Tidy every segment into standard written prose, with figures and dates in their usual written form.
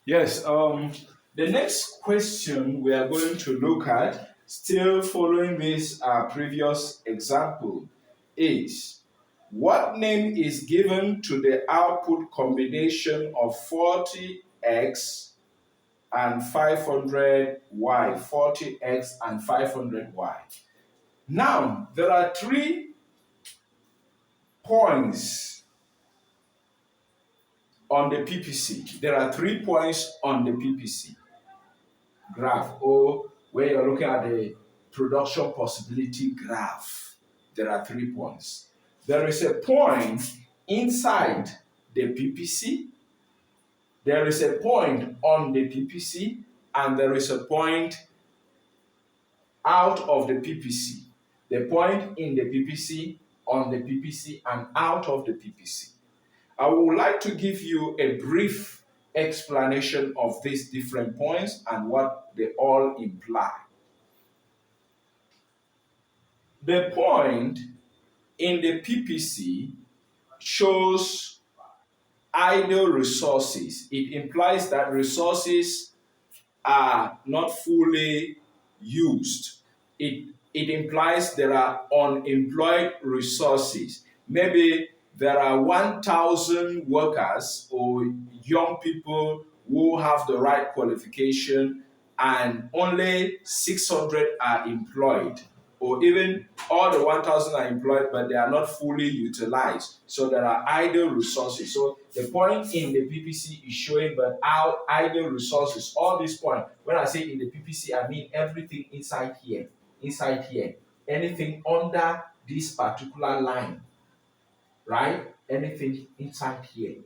Yes, the next question we are going to look at, still following this previous example, is what name is given to the output combination of 40x and 500y? 40x and 500y. Now, there are 3 points on the PPC. There are 3 points on the PPC graph, or where you're looking at the production possibility graph. There are 3 points. There is a point inside the PPC, there is a point on the PPC, and there is a point out of the PPC. The point in the PPC, on the PPC, and out of the PPC. I would like to give you a brief explanation of these different points and what they all imply. The point in the PPC shows idle resources. It implies that resources are not fully used. It implies there are unemployed resources. Maybe there are 1,000 workers or young people who have the right qualification and only 600 are employed, or even all the 1,000 are employed but they are not fully utilized. So there are idle resources. So the point in the PPC is showing that our idle resources, all these points, when I say in the PPC, I mean everything inside here, anything under this particular line, right? Anything inside here,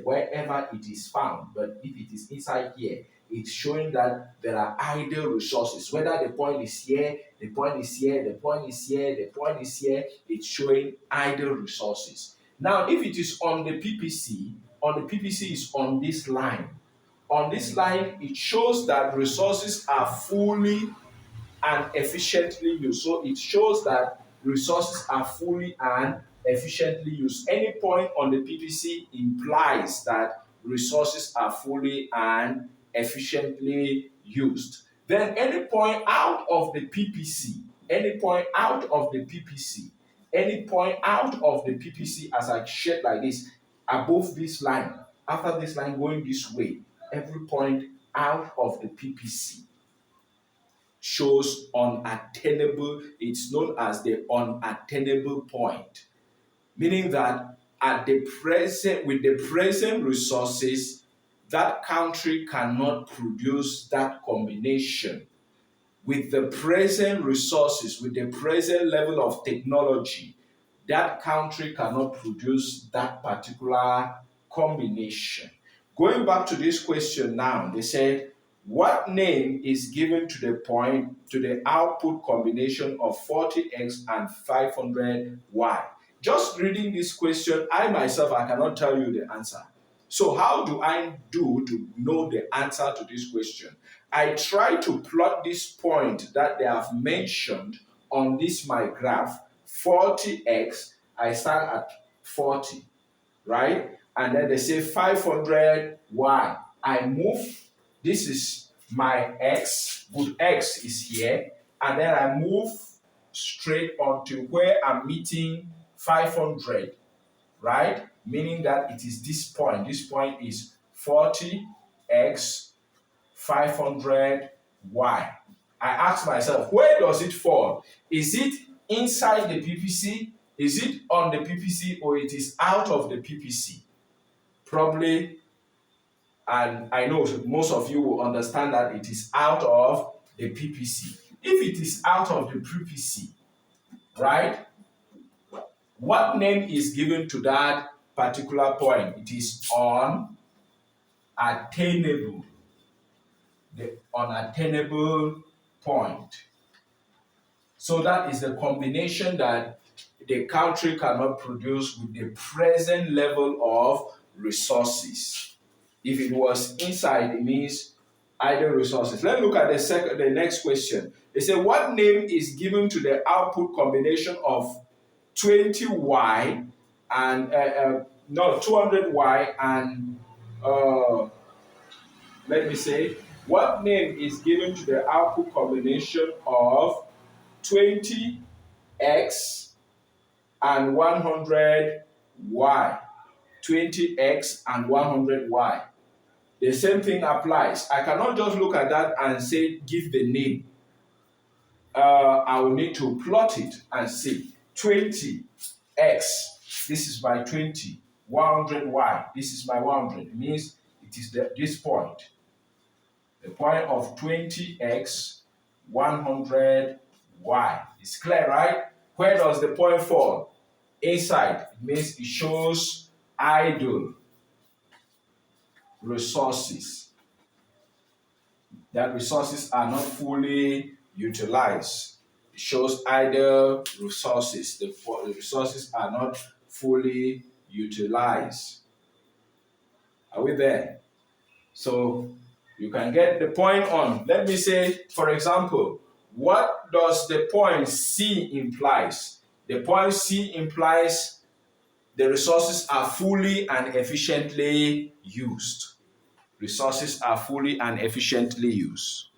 wherever it is found. But if it is inside here, it's showing that there are idle resources. Whether the point is here, the point is here, the point is here, the point is here, it's showing idle resources. Now, if it is on the PPC, is on this line. On this line, it shows that resources are fully and efficiently used. So it shows that resources are fully and efficiently used. Any point on the PPC implies that resources are fully and efficiently used. Then any point out of the PPC, as I shared like this, above this line, after this line going this way, every point out of the PPC shows unattainable. It's known as the unattainable point, meaning that with the present resources, that country cannot produce that combination. With the present resources, with the present level of technology, that country cannot produce that particular combination. Going back to this question now, they said, what name is given to the output combination of 40x and 500y? Just reading this question, I cannot tell you the answer. So how do I do to know the answer to this question? I try to plot this point that they have mentioned on this my graph, 40x, I start at 40, right? And then they say 500y. I move, this is my x, good, x is here, and then I move straight onto where I'm meeting 500, right? Meaning that it is this point. This point is 40x 500y. I ask myself, where does it fall? Is it inside the PPC? Is it on the PPC, or it is out of the PPC? Probably, and I know most of you will understand that it is out of the PPC. If it is out of the PPC, right, what name is given to that particular point? It is unattainable. The unattainable point. So that is the combination that the country cannot produce with the present level of resources. If it was inside, it means idle resources. Let's look at the next question. They say, what name is given to the output combination of 200y and 200y and let me say, what name is given to the output combination of 20x and 100y? 20x and 100y. The same thing applies. I cannot just look at that and say, give the name. I will need to plot it and see 20x, this is my 20, 100y, this is my 100. It means it is this point, the point of 20x, 100y. It's clear, right? Where does the point fall? Inside. It means it shows idle resources. That resources are not fully utilized. It shows idle resources. The resources are not fully utilized. Are we there? So you can get the point on. Let me say, for example, what does the point C implies? The point C implies the resources are fully and efficiently used. Resources are fully and efficiently used.